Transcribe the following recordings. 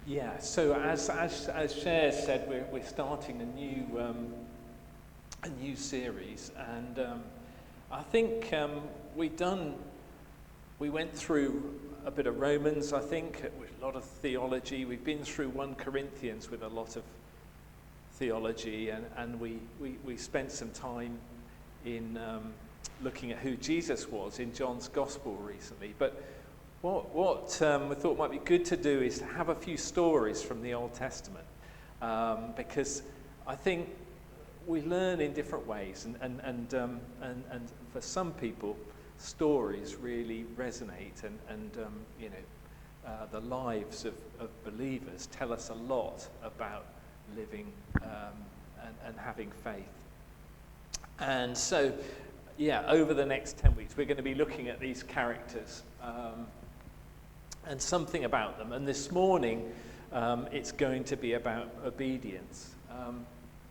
Yeah, so as Cher said, we're starting a new series, and I think we went through a bit of Romans, I think, with a lot of theology. We've been through 1 Corinthians with a lot of theology, and we spent some time in looking at who Jesus was in John's Gospel recently. But what we thought might be good to do is to have a few stories from the Old Testament, because I think we learn in different ways, and for some people, stories really resonate, and the lives of believers tell us a lot about living and having faith. And so, over the next 10 weeks, we're going to be looking at these characters and something about them. And this morning, it's going to be about obedience.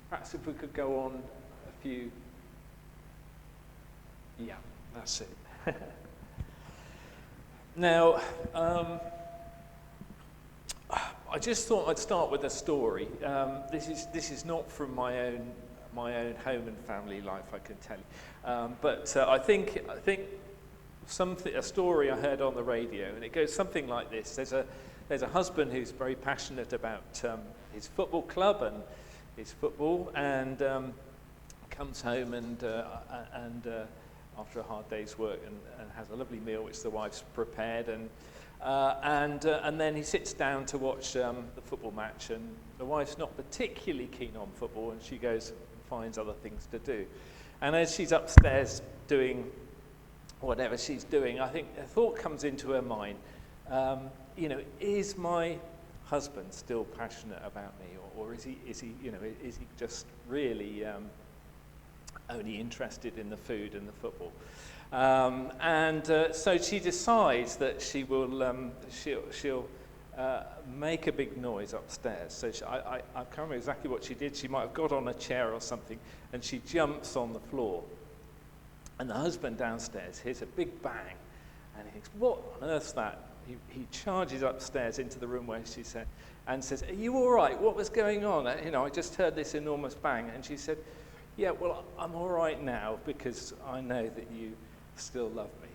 Perhaps if we could go on a few. Yeah, that's it. Now, I just thought I'd start with a story. This is not from my own home and family life, I can tell you. But I think a story I heard on the radio, and it goes something like this. There's a husband who's very passionate about his football club and his football, and comes home and after a hard day's work and has a lovely meal which the wife's prepared, and then he sits down to watch the football match, and the wife's not particularly keen on football, and she goes and finds other things to do. And as she's upstairs doing whatever she's doing, I think a thought comes into her mind, is my husband still passionate about me, or is he just really only interested in the food and the football? So she decides that she will she'll make a big noise upstairs. So I can't remember exactly what she did. She might have got on a chair or something, and she jumps on the floor. And the husband downstairs hears a big bang, and he thinks, "What on earth's that?" He charges upstairs into the room where she said, and says, "Are you all right? What was going on? I just heard this enormous bang." And she said, "Yeah, well, I'm all right now because I know that you still love me."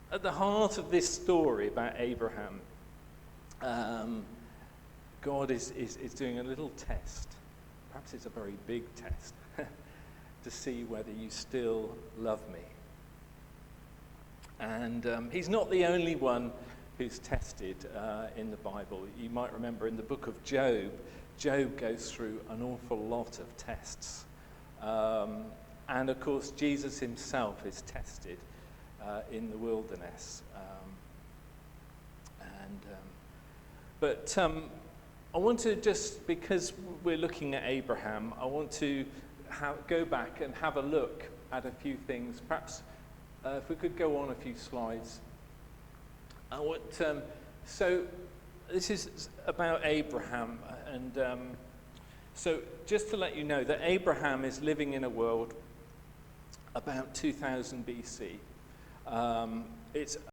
At the heart of this story about Abraham, God is doing a little test. Perhaps it's a very big test to see whether you still love me. And he's not the only one who's tested in the Bible. You might remember in the book of Job goes through an awful lot of tests. And of course, Jesus himself is tested in the wilderness. But I want to just, because we're looking at Abraham, I want to go back and have a look at a few things. Perhaps if we could go on a few slides. So this is about Abraham, and so just to let you know that Abraham is living in a world about 2000 BC. It's